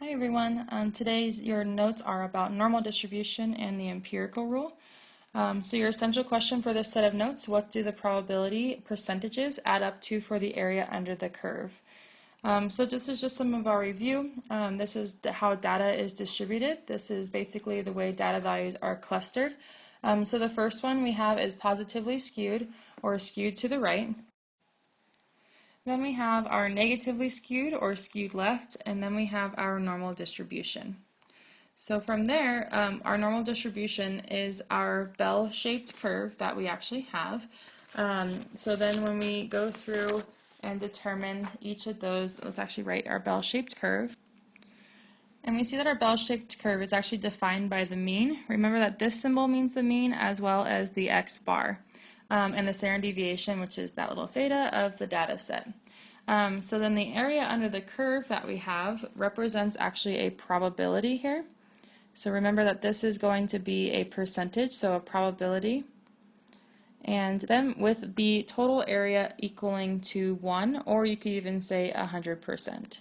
Hi everyone. Today's your notes are about normal distribution and the empirical rule. So your essential question for this set of notes, what do the probability percentages add up to for the area under the curve? So this is just some of our review. This is how data is distributed. This is basically the way data values are clustered. So the first one we have is positively skewed or skewed to the right. Then we have our negatively skewed or skewed left, and then we have our normal distribution. So from there, our normal distribution is our bell-shaped curve that we actually have. So then when we go through and determine each of those, let's actually write our bell-shaped curve. And we see that our bell-shaped curve is actually defined by the mean. Remember that this symbol means the mean as well as the x bar. And the standard deviation, which is that little theta of the data set. So then the area under the curve that we have represents actually a probability here. So remember that this is going to be a percentage, so a probability. And then with the total area equaling to 1, or you could even say 100%.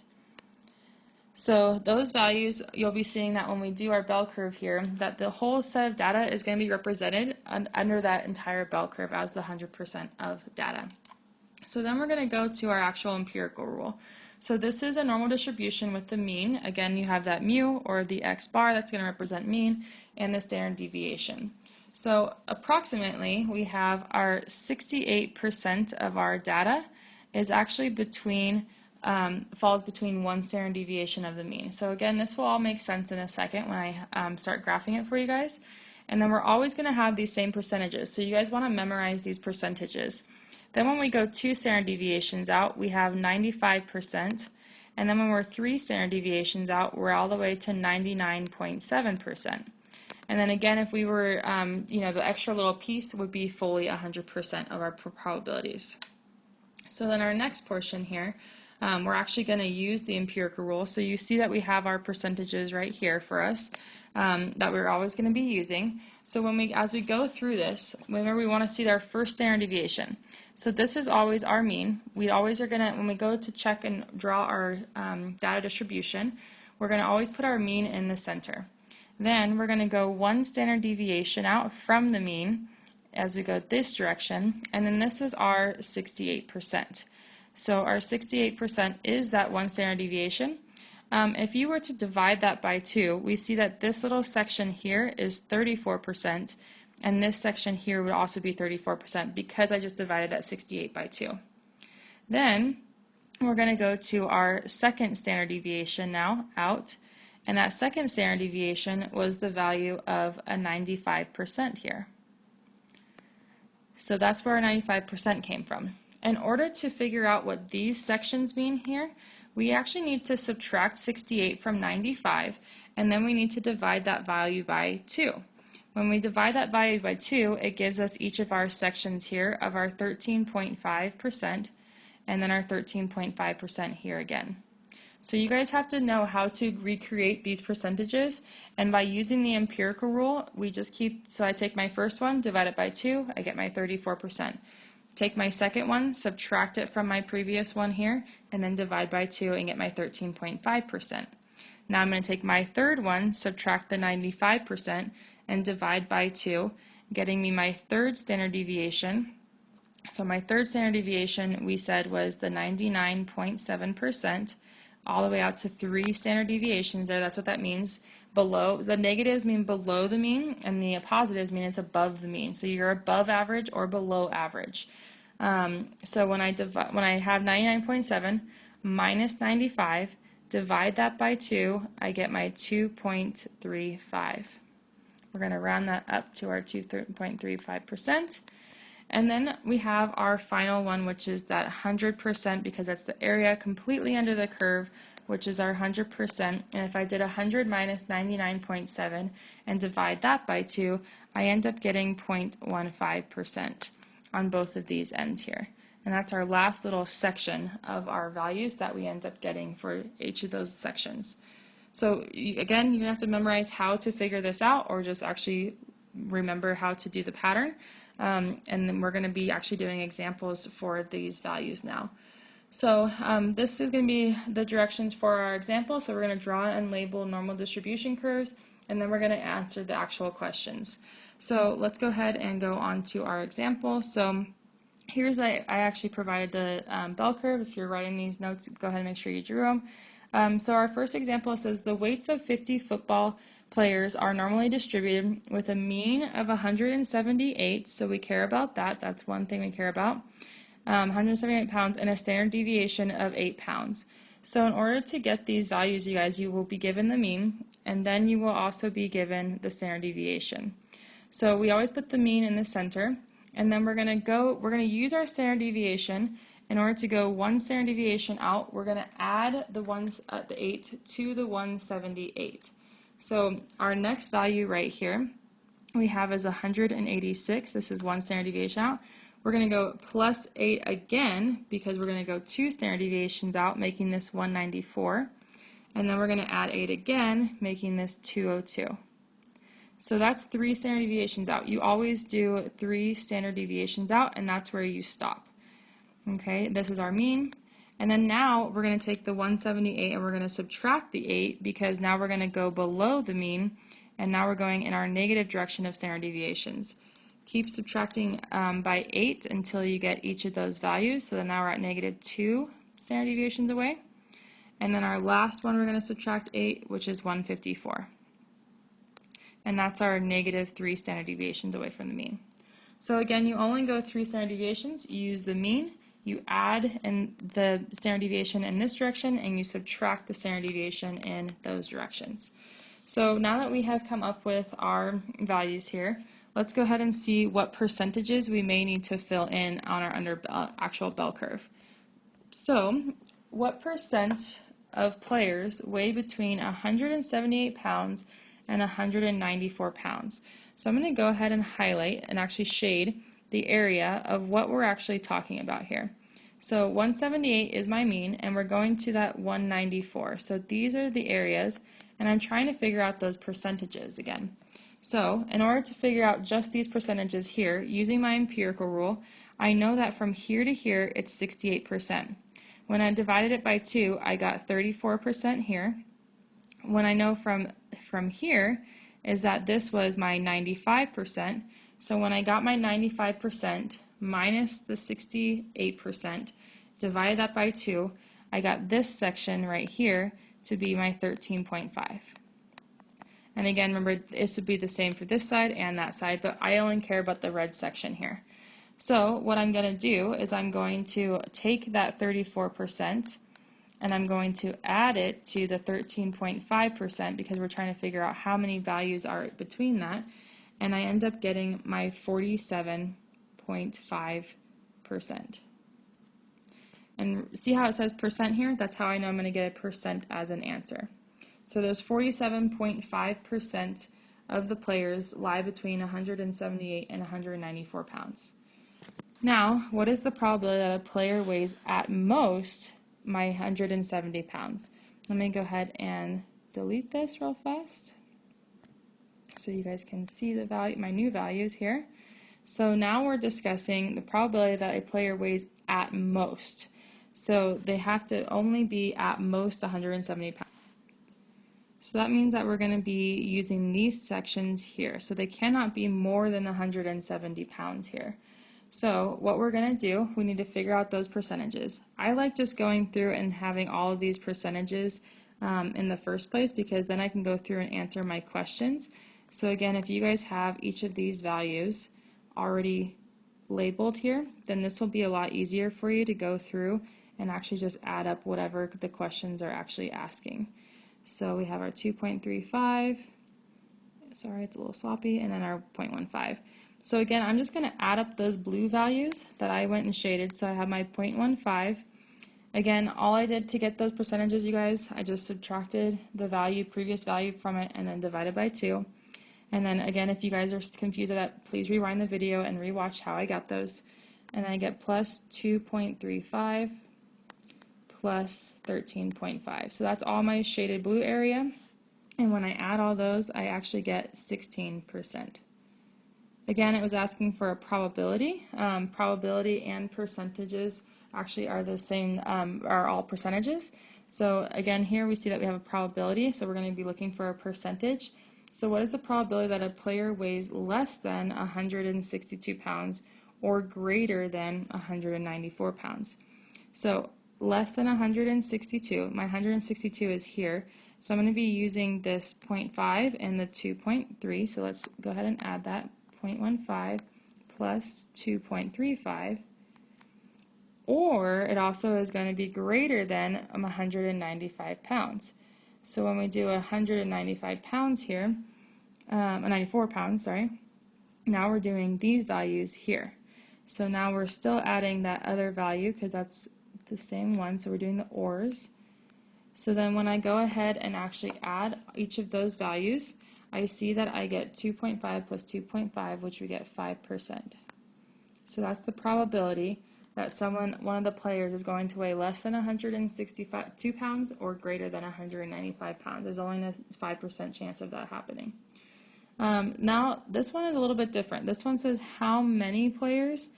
So those values, you'll be seeing that when we do our bell curve here, that the whole set of data is going to be represented under that entire bell curve as the 100% of data. So then we're going to go to our actual empirical rule. So this is a normal distribution with the mean. Again, you have that mu, or the x bar, that's going to represent mean, and the standard deviation. So approximately, we have our 68% of our data is actually falls between one standard deviation of the mean. So again, this will all make sense in a second when I start graphing it for you guys. And then we're always going to have these same percentages. So you guys want to memorize these percentages. Then when we go 2 standard deviations out, we have 95%. And then when we're 3 standard deviations out, we're all the way to 99.7%. And then again, if we were, the extra little piece would be fully 100% of our probabilities. So then our next portion here, we're actually going to use the empirical rule. So you see that we have our percentages right here for us that we're always going to be using. So as we go through this, remember we want to see our first standard deviation. So this is always our mean. We always are going to, when we go to check and draw our data distribution, we're going to always put our mean in the center. Then we're going to go 1 standard deviation out from the mean as we go this direction, and then this is our 68%. So our 68% is that 1 standard deviation. If you were to divide that by 2, we see that this little section here is 34%, and this section here would also be 34% because I just divided that 68 by 2. Then we're going to go to our second standard deviation now out, and that second standard deviation was the value of a 95% here. So that's where our 95% came from. In order to figure out what these sections mean here, we actually need to subtract 68 from 95, and then we need to divide that value by 2. When we divide that value by 2, it gives us each of our sections here of our 13.5%, and then our 13.5% here again. So you guys have to know how to recreate these percentages, and by using the empirical rule, we just so I take my first one, divide it by 2, I get my 34%. Take my second one, subtract it from my previous one here, and then divide by 2 and get my 13.5%. Now I'm going to take my third one, subtract the 95%, and divide by 2, getting me my third standard deviation. So my third standard deviation we said was the 99.7%, all the way out to 3 standard deviations there. That's what that means. Below, the negatives mean below the mean, and the positives mean it's above the mean. So you're above average or below average. So when I have 99.7 minus 95, divide that by 2, I get my 2.35. We're going to round that up to our 2.35%. And then we have our final one, which is that 100%, because that's the area completely under the curve, which is our 100%. And if I did 100 minus 99.7 and divide that by 2, I end up getting 0.15% on both of these ends here. And that's our last little section of our values that we end up getting for each of those sections. So again, you have to memorize how to figure this out, or just actually remember how to do the pattern. And then we're going to be actually doing examples for these values now. So this is going to be the directions for our example. So we're going to draw and label normal distribution curves, and then we're going to answer the actual questions. So let's go ahead and go on to our example. So here's, I actually provided the bell curve. If you're writing these notes, go ahead and make sure you drew them. So our first example says the weights of 50 football players are normally distributed with a mean of 178, so we care about that. That's one thing we care about. 178 pounds and a standard deviation of 8 pounds. So in order to get these values, you guys, you will be given the mean, and then you will also be given the standard deviation. So we always put the mean in the center, and then we're going to use our standard deviation. In order to go one standard deviation out, we're going to add the 8 to the 178. So our next value right here we have is 186. This is one standard deviation out. We're going to go plus 8 again because we're going to go 2 standard deviations out, making this 194. And then we're going to add 8 again, making this 202. So that's 3 standard deviations out. You always do 3 standard deviations out, and that's where you stop. Okay, this is our mean. And then now we're going to take the 178 and we're going to subtract the 8 because now we're going to go below the mean, and now we're going in our negative direction of standard deviations. Keep subtracting by 8 until you get each of those values. So then now we're at negative 2 standard deviations away. And then our last one we're going to subtract 8, which is 154. And that's our negative 3 standard deviations away from the mean. So again, you only go 3 standard deviations. You use the mean, you add in the standard deviation in this direction, and you subtract the standard deviation in those directions. So now that we have come up with our values here, let's go ahead and see what percentages we may need to fill in on our actual bell curve. So what percent of players weigh between 178 pounds and 194 pounds? So I'm going to go ahead and highlight and actually shade the area of what we're actually talking about here. So 178 is my mean, and we're going to that 194. So these are the areas, and I'm trying to figure out those percentages again. So in order to figure out just these percentages here, using my empirical rule, I know that from here to here it's 68%. When I divided it by 2, I got 34% here. When I know from here is that this was my 95%, so when I got my 95% minus the 68%, divided that by 2, I got this section right here to be my 13.5. And again, remember, this would be the same for this side and that side, but I only care about the red section here. So what I'm going to do is I'm going to take that 34% and I'm going to add it to the 13.5% because we're trying to figure out how many values are between that, and I end up getting my 47.5%. And see how it says percent here? That's how I know I'm going to get a percent as an answer. So those 47.5% of the players lie between 178 and 194 pounds. Now, what is the probability that a player weighs at most my 170 pounds? Let me go ahead and delete this real fast so you guys can see the value, my new values here. So now we're discussing the probability that a player weighs at most. So they have to only be at most 170 pounds. So that means that we're going to be using these sections here. So they cannot be more than 170 pounds here. So what we're going to do, we need to figure out those percentages. I like just going through and having all of these percentages in the first place because then I can go through and answer my questions. So again, if you guys have each of these values already labeled here, then this will be a lot easier for you to go through and actually just add up whatever the questions are actually asking. So we have our 2.35, sorry it's a little sloppy, and then our 0.15. So again, I'm just going to add up those blue values that I went and shaded. So I have my 0.15. Again, all I did to get those percentages, you guys, I just subtracted the value, previous value from it, and then divided by 2. And then again, if you guys are confused at that, please rewind the video and rewatch how I got those. And then I get plus 2.35 plus 13.5. So that's all my shaded blue area. And when I add all those, I actually get 16%. Again, it was asking for a probability. Probability and percentages actually are the same, are all percentages. So again, here we see that we have a probability, so we're going to be looking for a percentage. So what is the probability that a player weighs less than 162 pounds or greater than 194 pounds? So less than 162, my 162 is here, so I'm going to be using this 0.5 and the 2.3, so let's go ahead and add that, 0.15 plus 2.35, or it also is going to be greater than 195 pounds. So when we do 195 pounds here, 94 pounds, sorry, now we're doing these values here. So now we're still adding that other value because that's the same one, so we're doing the ORs. So then when I go ahead and actually add each of those values, I see that I get 2.5 plus 2.5, which we get 5%. So that's the probability that one of the players is going to weigh less than 162 pounds or greater than 195 pounds. There's only a 5% chance of that happening. Now, this one is a little bit different. This one says how many players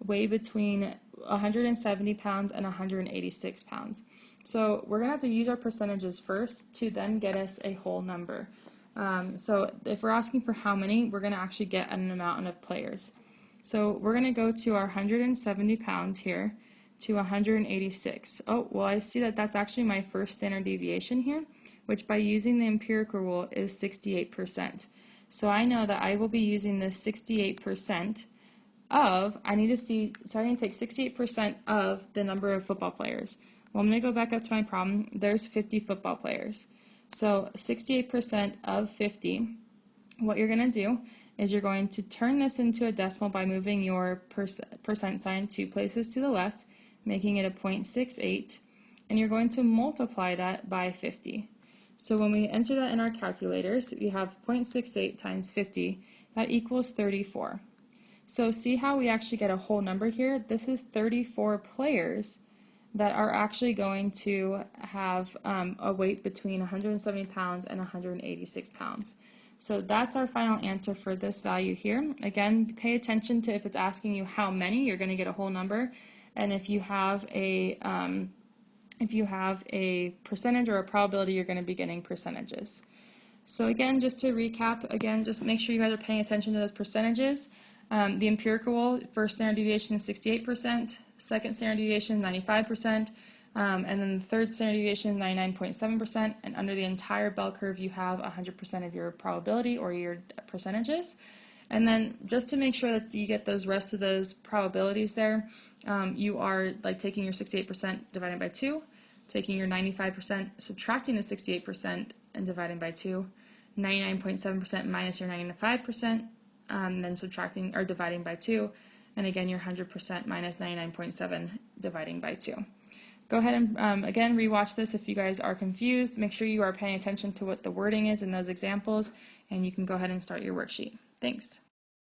weigh between 170 pounds and 186 pounds. So we're going to have to use our percentages first to then get us a whole number. So if we're asking for how many, we're going to actually get an amount of players. So we're going to go to our 170 pounds here to 186. Oh, well, I see that that's actually my first standard deviation here, which by using the empirical rule is 68%. So I know that I will be using this 68% of, I need to take 68% of the number of football players. Well, I'm going to go back up to my problem. There's 50 football players. So 68% of 50, what you're going to do is you're going to turn this into a decimal by moving your percent sign 2 places to the left, making it a 0.68, and you're going to multiply that by 50. So when we enter that in our calculators, we have 0.68 times 50, that equals 34. So see how we actually get a whole number here? This is 34 players that are actually going to have a weight between 170 pounds and 186 pounds. So that's our final answer for this value here. Again, pay attention to if it's asking you how many, you're going to get a whole number. And if you have a percentage or a probability, you're going to be getting percentages. So again, just to recap, just make sure you guys are paying attention to those percentages. The empirical first standard deviation is 68%, second standard deviation is 95%, and then the third standard deviation is 99.7%, and under the entire bell curve you have 100% of your probability or your percentages. And then just to make sure that you get those rest of those probabilities there, you are like taking your 68% dividing by 2, taking your 95%, subtracting the 68% and dividing by 2, 99.7% minus your 95%, then subtracting or dividing by 2, and again your 100% minus 99.7 dividing by 2. Go ahead and again rewatch this if you guys are confused. Make sure you are paying attention to what the wording is in those examples, and you can go ahead and start your worksheet. Thanks.